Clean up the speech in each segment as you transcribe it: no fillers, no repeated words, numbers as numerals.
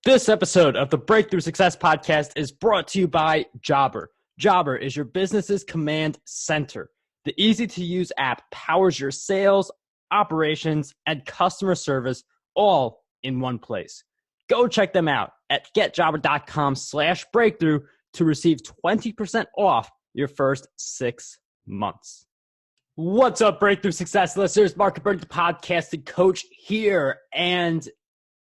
This episode of the Breakthrough Success Podcast is brought to you by Jobber. Jobber is your business's command center. The easy-to-use app powers your sales, operations, and customer service all in one place. Go check them out at getjobber.com/breakthrough to receive 20% off your first 6 months. What's up, Breakthrough Success listeners? Marc, the podcasting coach here. And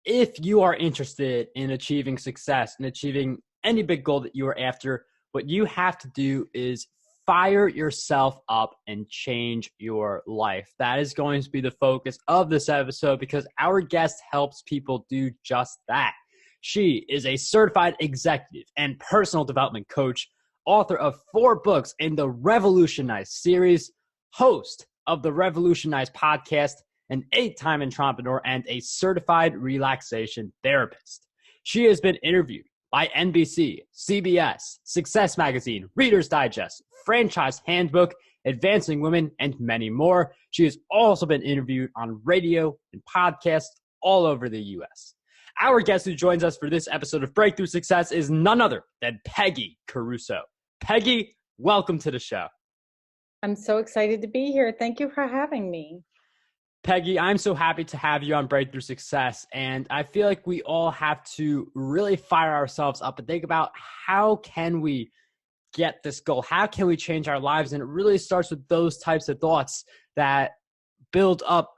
if you are interested in achieving success and achieving any big goal that you are after, what you have to do is fire yourself up and change your life. That is going to be the focus of this episode because our guest helps people do just that. She is a certified executive and personal development coach, author of 4 books in the Revolutionize series, host of the Revolutionize Podcast, an 8-time entrepreneur, and a certified relaxation therapist. She has been interviewed by NBC, CBS, Success Magazine, Reader's Digest, Franchise Handbook, Advancing Women, and many more. She has also been interviewed on radio and podcasts all over the U.S. Our guest who joins us for this episode of Breakthrough Success is none other than Peggy Caruso. Peggy, welcome to the show. I'm so excited to be here. Thank you for having me. Peggy, I'm so happy to have you on Breakthrough Success, and I feel like we all have to really fire ourselves up and think about how can we get this goal? How can we change our lives? And it really starts with those types of thoughts that build up,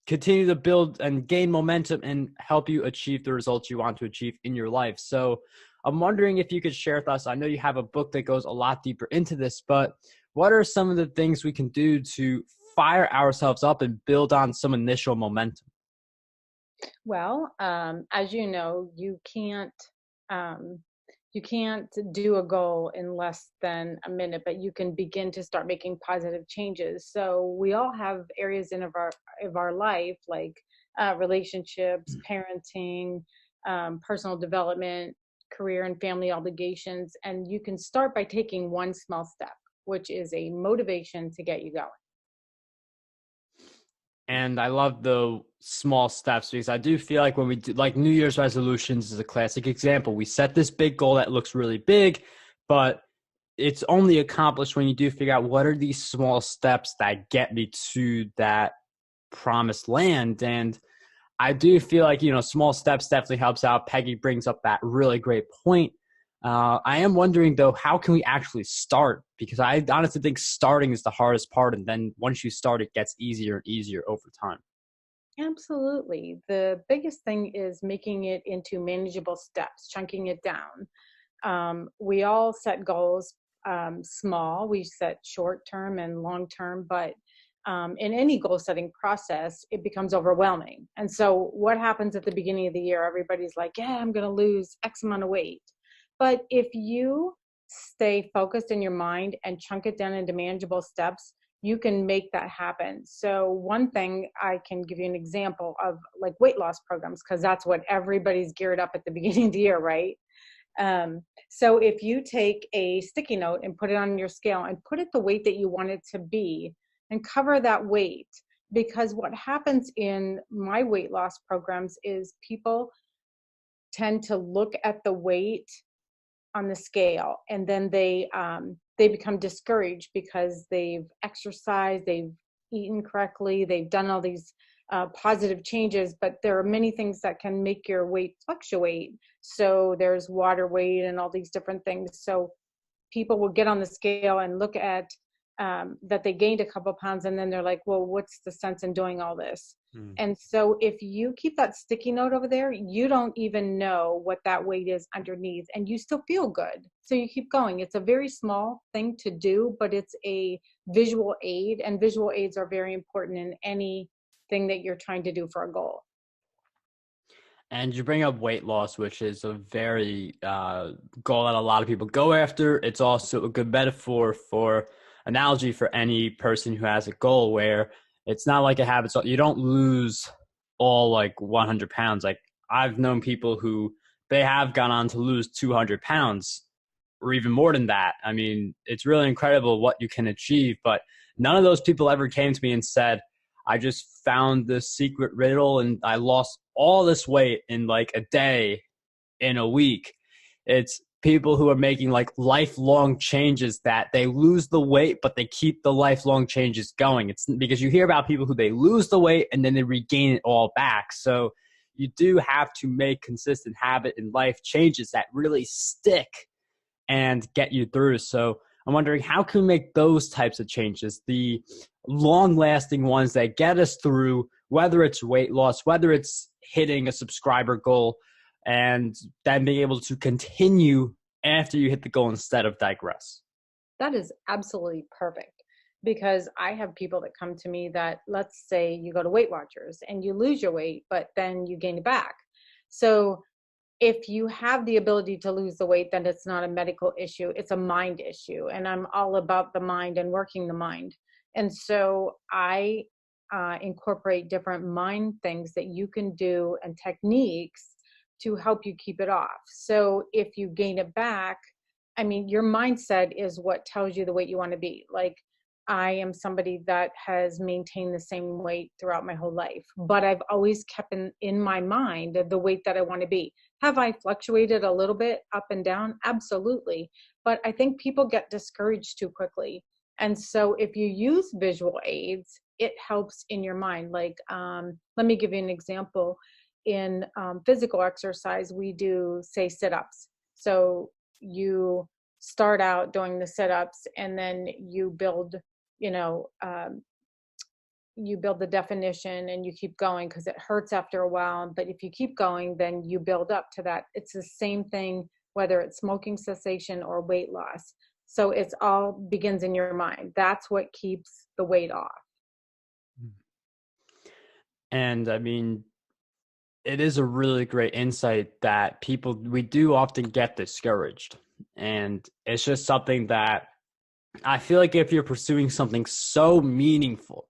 continue to build and gain momentum and help you achieve the results you want to achieve in your life. So I'm wondering if you could share with us, I know you have a book that goes a lot deeper into this, but what are some of the things we can do to fire ourselves up and build on some initial momentum? Well, as you know, you can't do a goal in less than a minute, but you can begin to start making positive changes. So we all have areas of our life, like relationships, parenting, personal development, career and family obligations, and you can start by taking one small step, which is a motivation to get you going. And I love the small steps because I do feel like when we do, like New Year's resolutions is a classic example. We set this big goal that looks really big, but it's only accomplished when you do figure out what are these small steps that get me to that promised land. And I do feel like, small steps definitely helps out. Peggy brings up that really great point. I am wondering, though, how can we actually start? Because I honestly think starting is the hardest part. And then once you start, it gets easier and easier over time. Absolutely. The biggest thing is making it into manageable steps, chunking it down. We all set goals small. We set short-term and long-term, but in any goal-setting process, it becomes overwhelming. And so what happens at the beginning of the year? Everybody's like, yeah, I'm going to lose X amount of weight. But if you stay focused in your mind and chunk it down into manageable steps, you can make that happen. So one thing, I can give you an example of like weight loss programs, because that's what everybody's geared up at the beginning of the year, right? So if you take a sticky note and put it on your scale and put it the weight that you want it to be and cover that weight, because what happens in my weight loss programs is people tend to look at the weight on the scale, and then they become discouraged because they've exercised, they've eaten correctly, they've done all these positive changes, but there are many things that can make your weight fluctuate. So there's water weight and all these different things. So people will get on the scale and look at that they gained a couple pounds, and then they're like, well, what's the sense in doing all this? And so if you keep that sticky note over there, you don't even know what that weight is underneath, and you still feel good. So you keep going. It's a very small thing to do, but it's a visual aid, and visual aids are very important in anything that you're trying to do for a goal. And you bring up weight loss, which is a very goal that a lot of people go after. It's also a good metaphor for analogy for any person who has a goal where it's not like a habit. So you don't lose all like 100 pounds. Like I've known people who they have gone on to lose 200 pounds or even more than that. I mean, it's really incredible what you can achieve, but none of those people ever came to me and said, I just found the secret riddle and I lost all this weight in like a day in a week. It's people who are making like lifelong changes that they lose the weight, but they keep the lifelong changes going. It's because you hear about people who they lose the weight and then they regain it all back. So you do have to make consistent habit and life changes that really stick and get you through. So I'm wondering, how can we make those types of changes, the long-lasting ones that get us through, whether it's weight loss, whether it's hitting a subscriber goal, and then being able to continue after you hit the goal instead of digress? That is absolutely perfect, because I have people that come to me that, let's say you go to Weight Watchers and you lose your weight, but then you gain it back. So if you have the ability to lose the weight, then it's not a medical issue, it's a mind issue. And I'm all about the mind and working the mind. And so I incorporate different mind things that you can do and techniques to help you keep it off. So if you gain it back, I mean, your mindset is what tells you the weight you want to be. Like, I am somebody that has maintained the same weight throughout my whole life, but I've always kept in my mind the weight that I want to be. Have I fluctuated a little bit up and down? Absolutely. But I think people get discouraged too quickly. And so if you use visual aids, it helps in your mind. Like, let me give you an example. In physical exercise, we do, say, sit-ups. So you start out doing the sit-ups and then you build, you build the definition and you keep going because it hurts after a while. But if you keep going, then you build up to that. It's the same thing, whether it's smoking cessation or weight loss. So it's all begins in your mind. That's what keeps the weight off. And I mean, it is a really great insight that we do often get discouraged. And it's just something that I feel like if you're pursuing something so meaningful,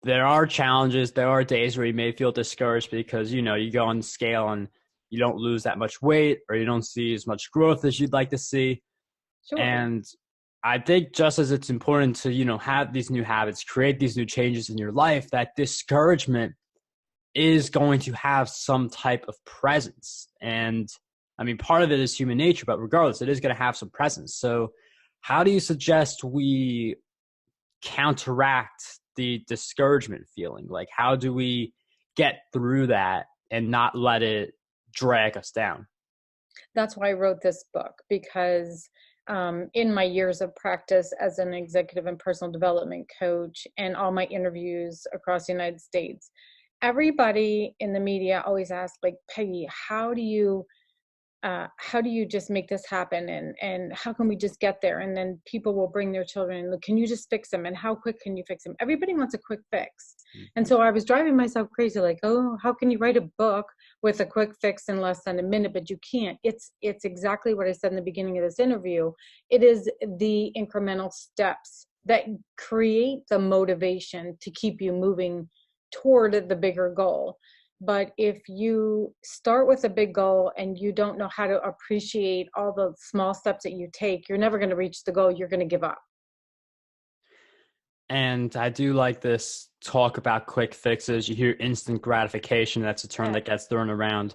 there are challenges, there are days where you may feel discouraged because, you go on the scale and you don't lose that much weight or you don't see as much growth as you'd like to see. Sure. And I think just as it's important to, have these new habits, create these new changes in your life, that discouragement is going to have some type of presence. And I mean, part of it is human nature, but regardless, it is going to have some presence. So how do you suggest we counteract the discouragement feeling? Like, how do we get through that and not let it drag us down? That's why I wrote this book, because in my years of practice as an executive and personal development coach and all my interviews across the United States, everybody in the media always asks, like, Peggy, how do you just make this happen? And how can we just get there? And then people will bring their children and, can you just fix them? And how quick can you fix them? Everybody wants a quick fix. Mm-hmm. And so I was driving myself crazy, like, oh, how can you write a book with a quick fix in less than a minute? But you can't. It's exactly what I said in the beginning of this interview. It is the incremental steps that create the motivation to keep you moving toward the bigger goal. But if you start with a big goal and you don't know how to appreciate all the small steps that you take, you're never going to reach the goal. You're going to give up. And I do like this talk about quick fixes. You hear instant gratification. That's a term that gets thrown around.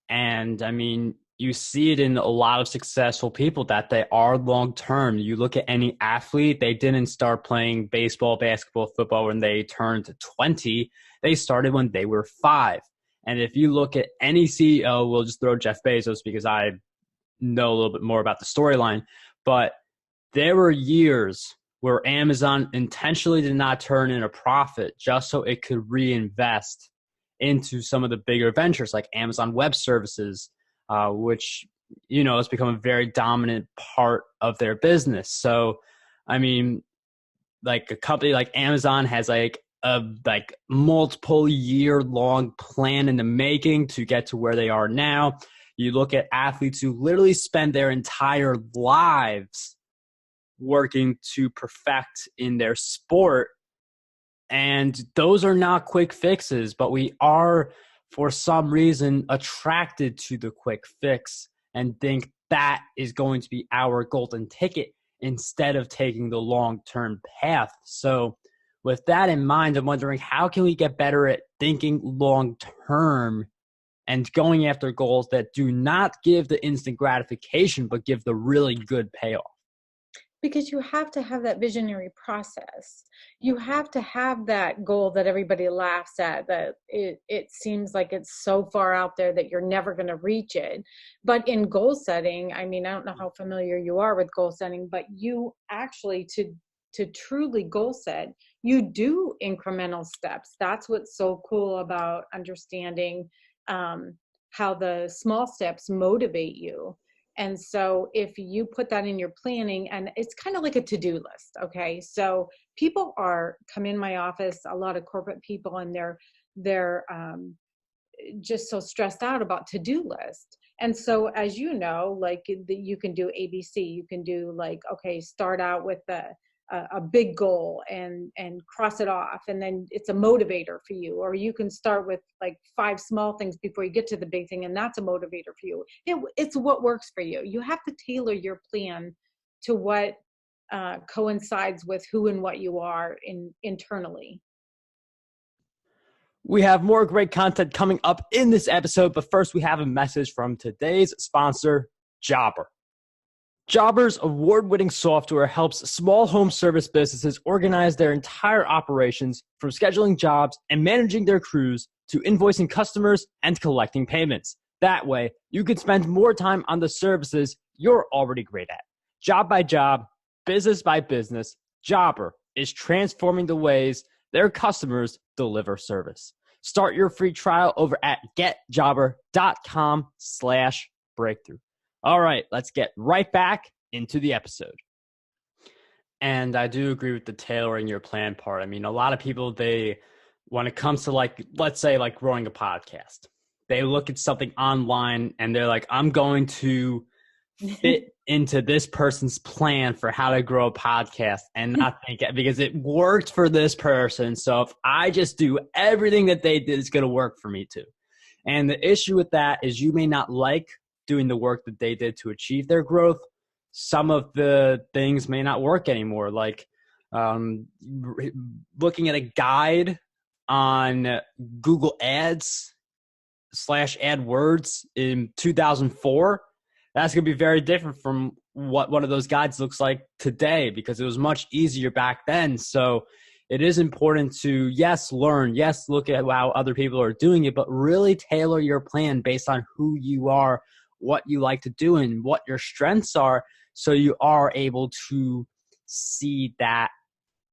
And I mean, you see it in a lot of successful people that they are long-term. You look at any athlete, they didn't start playing baseball, basketball, football when they turned 20. They started when they were 5. And if you look at any CEO, we'll just throw Jeff Bezos because I know a little bit more about the storyline, but there were years where Amazon intentionally did not turn in a profit just so it could reinvest into some of the bigger ventures like Amazon Web Services, which, has become a very dominant part of their business. So, I mean, like a company like Amazon has like a multiple year long plan in the making to get to where they are now. You look at athletes who literally spend their entire lives working to perfect in their sport. And those are not quick fixes, but we are, for some reason, attracted to the quick fix and think that is going to be our golden ticket instead of taking the long-term path. So with that in mind, I'm wondering, how can we get better at thinking long-term and going after goals that do not give the instant gratification, but give the really good payoff? Because you have to have that visionary process. You have to have that goal that everybody laughs at, that it seems like it's so far out there that you're never going to reach it. But in goal setting, I mean, I don't know how familiar you are with goal setting, but you actually, to truly goal set, you do incremental steps. That's what's so cool about understanding how the small steps motivate you. And so if you put that in your planning, and it's kind of like a to-do list, okay? So people come in my office, a lot of corporate people, and they're just so stressed out about to-do list. And so, as you know, like you can do ABC, you can do like, okay, start out with a big goal and cross it off, and then it's a motivator for you. Or you can start with like 5 small things before you get to the big thing, and that's a motivator for you. It's what works for you. You have to tailor your plan to what coincides with who and what you are internally. We have more great content coming up in this episode, but first we have a message from today's sponsor, Jobber. Jobber's award-winning software helps small home service businesses organize their entire operations, from scheduling jobs and managing their crews to invoicing customers and collecting payments. That way, you can spend more time on the services you're already great at. Job by job, business by business, Jobber is transforming the ways their customers deliver service. Start your free trial over at getjobber.com/breakthrough. All right, let's get right back into the episode. And I do agree with the tailoring your plan part. I mean, a lot of people, when it comes to like, let's say like growing a podcast, they look at something online and they're like, I'm going to fit into this person's plan for how to grow a podcast and not think it because it worked for this person. So if I just do everything that they did, it's going to work for me too. And the issue with that is you may not like doing the work that they did to achieve their growth. Some of the things may not work anymore, like looking at a guide on Google Ads /AdWords in 2004. That's going to be very different from what one of those guides looks like today, because it was much easier back then. So it is important to, yes, learn, yes, look at how other people are doing it, but really tailor your plan based on who you are, what you like to do, and what your strengths are, so you are able to see that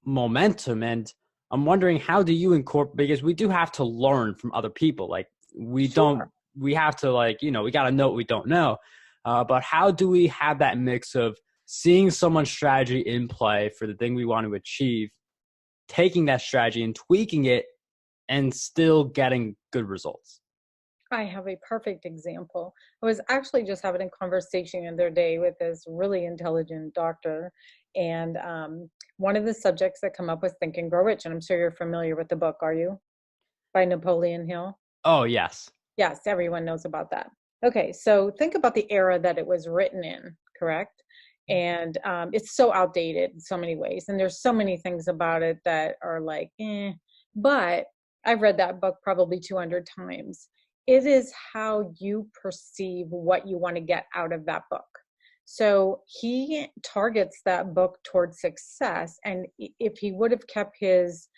momentum. And I'm wondering, how do you incorporate, because we do have to learn from other people. Like we have to like, we got to know what we don't know. But how do we have that mix of seeing someone's strategy in play for the thing we want to achieve, taking that strategy and tweaking it, and still getting good results? I have a perfect example. I was actually just having a conversation the other day with this really intelligent doctor. And one of the subjects that come up was Think and Grow Rich. And I'm sure you're familiar with the book, are you? By Napoleon Hill. Oh, yes. Yes, everyone knows about that. Okay, so think about the era that it was written in, correct? And it's so outdated in so many ways. And there's so many things about it that are like, But I've read that book probably 200 times. It is how you perceive what you want to get out of that book. So he targets that book towards success. And if he would have kept his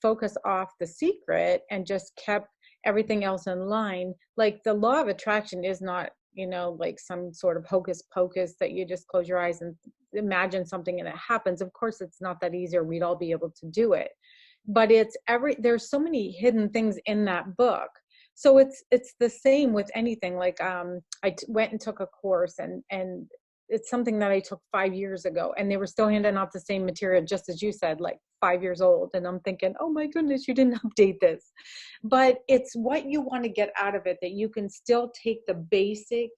focus off the secret and just kept everything else in line, like the law of attraction is not, like some sort of hocus pocus that you just close your eyes and imagine something and it happens. Of course, it's not that easy, or we'd all be able to do it. But there's so many hidden things in that book. So it's the same with anything. Like I went and took a course, and it's something that I took 5 years ago, and they were still handing out the same material, just as you said, like 5 years old. And I'm thinking, oh my goodness, you didn't update this. But it's what you want to get out of it, that you can still take the basic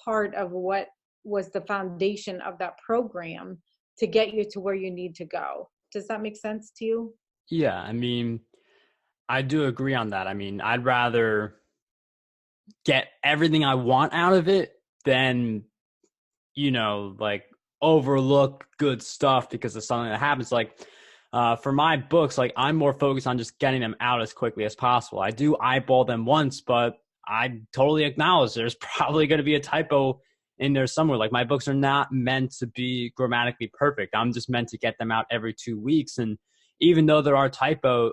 part of what was the foundation of that program to get you to where you need to go. Does that make sense to you? Yeah, I mean, I do agree on that. I mean, I'd rather get everything I want out of it than, like overlook good stuff because of something that happens. Like for my books, like I'm more focused on just getting them out as quickly as possible. I do eyeball them once, but I totally acknowledge there's probably going to be a typo in there somewhere. Like, my books are not meant to be grammatically perfect. I'm just meant to get them out every 2 weeks. And even though there are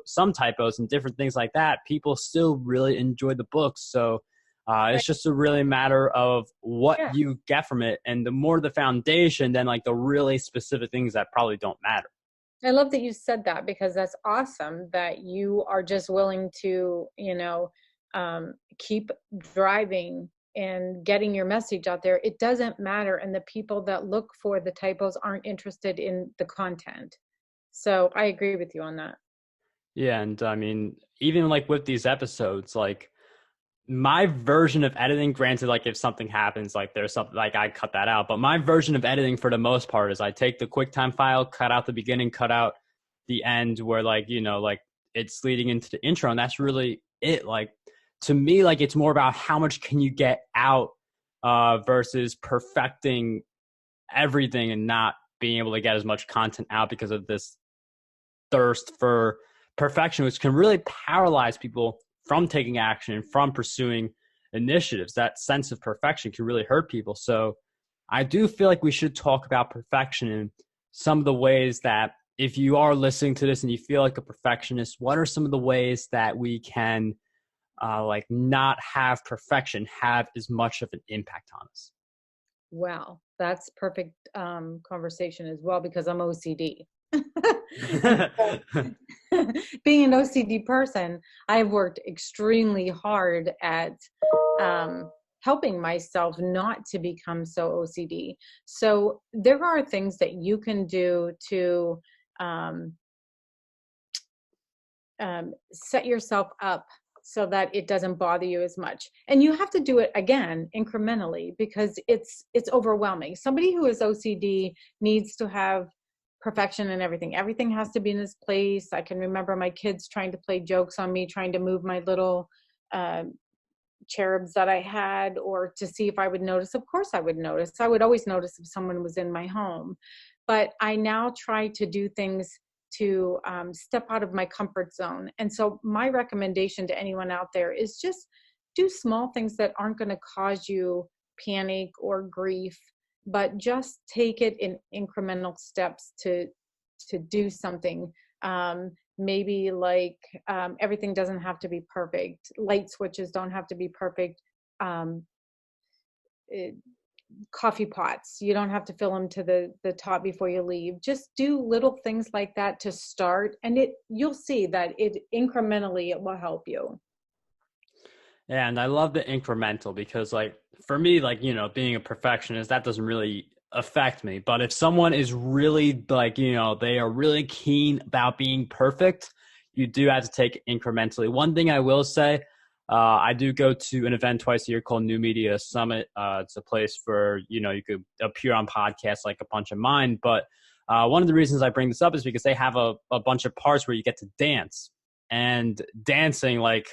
some typos and different things like that, people still really enjoy the books. So it's just a really matter of what you get from it. And the more the foundation, then like the really specific things that probably don't matter. I love that you said that, because that's awesome that you are just willing to, keep driving and getting your message out there. It doesn't matter. And the people that look for the typos aren't interested in the content. So I agree with you on that. Yeah. And I mean, even like with these episodes, like my version of editing, granted, like if something happens, like there's something like I cut that out, but my version of editing for the most part is I take the QuickTime file, cut out the beginning, cut out the end where like, like it's leading into the intro. And that's really it. Like, to me, like it's more about how much can you get out versus perfecting everything and not being able to get as much content out because of this thirst for perfection, which can really paralyze people from taking action and from pursuing initiatives. That sense of perfection can really hurt people. So I do feel like we should talk about perfection and some of the ways that, if you are listening to this and you feel like a perfectionist, what are some of the ways that we can like not have perfection have as much of an impact on us? Wow, that's perfect conversation as well, because I'm OCD. Being an OCD person, I've worked extremely hard at helping myself not to become so OCD. So there are things that you can do to set yourself up so that it doesn't bother you as much. And you have to do it again incrementally, because it's overwhelming. Somebody who is OCD needs to have perfection in everything. Everything has to be in its place. I can remember my kids trying to play jokes on me, trying to move my little cherubs that I had, or to see if I would notice. Of course I would notice. I would always notice if someone was in my home. But I now try to do things to step out of my comfort zone. And so my recommendation to anyone out there is just do small things that aren't going to cause you panic or grief, but just take it in incremental steps to do something. Maybe like everything doesn't have to be perfect. Light switches don't have to be perfect. Coffee pots, you don't have to fill them to the top before you leave. Just do little things like that to start, and you'll see that it incrementally it will help you. And I love the incremental, because like for me, like, being a perfectionist, that doesn't really affect me. But if someone is really like, they are really keen about being perfect, you do have to take it incrementally. One thing I will say, I do go to an event twice a year called New Media Summit. It's a place where, you could appear on podcasts like a bunch of mine. But one of the reasons I bring this up is because they have a bunch of parts where you get to dance. And dancing, like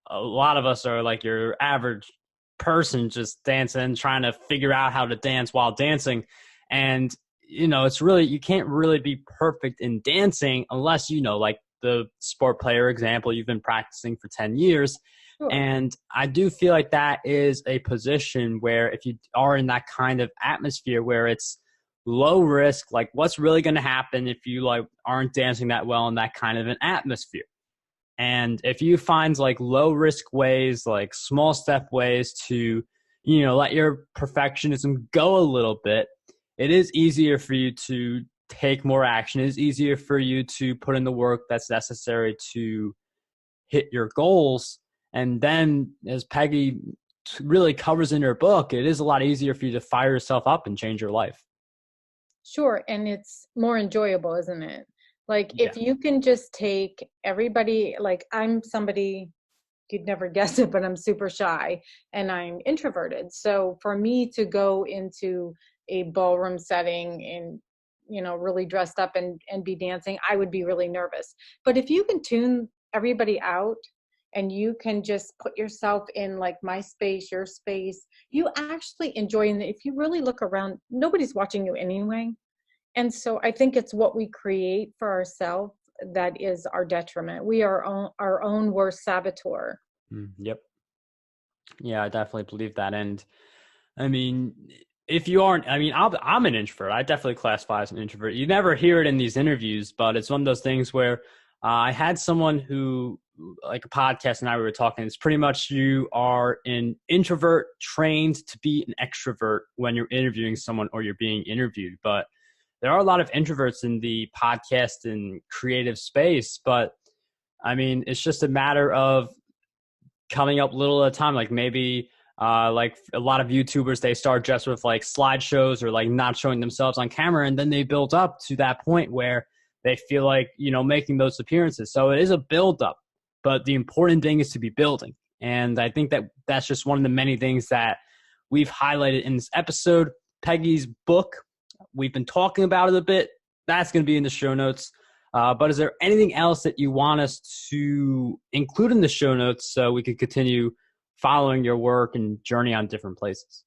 a lot of us are like your average person just dancing, trying to figure out how to dance while dancing. And, it's really, you can't really be perfect in dancing unless, like the sport player example, you've been practicing for 10 years. Sure. And I do feel like that is a position where if you are in that kind of atmosphere where it's low risk, like what's really going to happen if you like aren't dancing that well in that kind of an atmosphere? And if you find like low risk ways, like small step ways to, let your perfectionism go a little bit, it is easier for you to take more action. It is easier for you to put in the work that's necessary to hit your goals. And then, as Peggy really covers in her book, it is a lot easier for you to fire yourself up and change your life. Sure. And it's more enjoyable, isn't it? Like if you can just take everybody, like I'm somebody, you'd never guess it, but I'm super shy and I'm introverted. So for me to go into a ballroom setting and, really dressed up and be dancing, I would be really nervous. But if you can tune everybody out and you can just put yourself in like my space, your space, you actually enjoy. And if you really look around, nobody's watching you anyway. And so I think it's what we create for ourselves that is our detriment. We are our own worst saboteur. Yep. Yeah, I definitely believe that. And I mean, if you aren't, I mean, I'm an introvert. I definitely classify as an introvert. You never hear it in these interviews, but it's one of those things where I had someone who, like a podcast and I were talking, it's pretty much you are an introvert trained to be an extrovert when you're interviewing someone or you're being interviewed. But there are a lot of introverts in the podcast and creative space. But I mean, it's just a matter of coming up little at a time. Like maybe like a lot of YouTubers, they start just with like slideshows or like not showing themselves on camera, and then they build up to that point where they feel like, you know, making those appearances. So it is a build up, but the important thing is to be building. And I think that that's just one of the many things that we've highlighted in this episode. Peggy's book, we've been talking about it a bit. That's going to be in the show notes. But is there anything else that you want us to include in the show notes so we can continue following your work and journey on different places?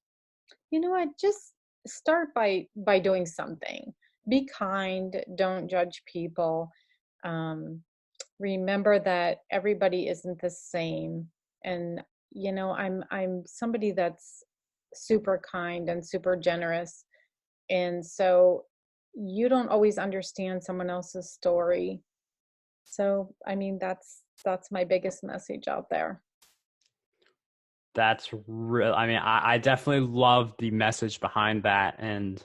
You know what? Just start by doing something. Be kind. Don't judge people. Remember that everybody isn't the same. And you know, I'm somebody that's super kind and super generous, and so you don't always understand someone else's story. So, I mean, that's my biggest message out there. That's real. I mean, I definitely love the message behind that. And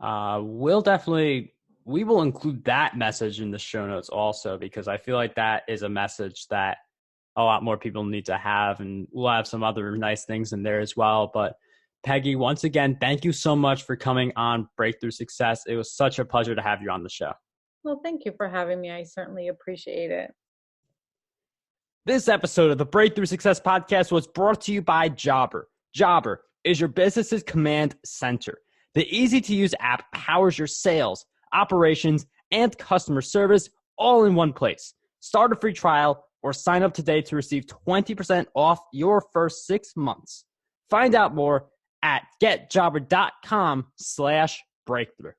we will include that message in the show notes also, because I feel like that is a message that a lot more people need to have. And we'll have some other nice things in there as well. But Peggy, once again, thank you so much for coming on Breakthrough Success. It was such a pleasure to have you on the show. Well, thank you for having me. I certainly appreciate it. This episode of the Breakthrough Success Podcast was brought to you by Jobber. Jobber is your business's command center. The easy-to-use app powers your sales, operations, and customer service all in one place. Start a free trial or sign up today to receive 20% off your first 6 months. Find out more at getjobber.com/breakthrough.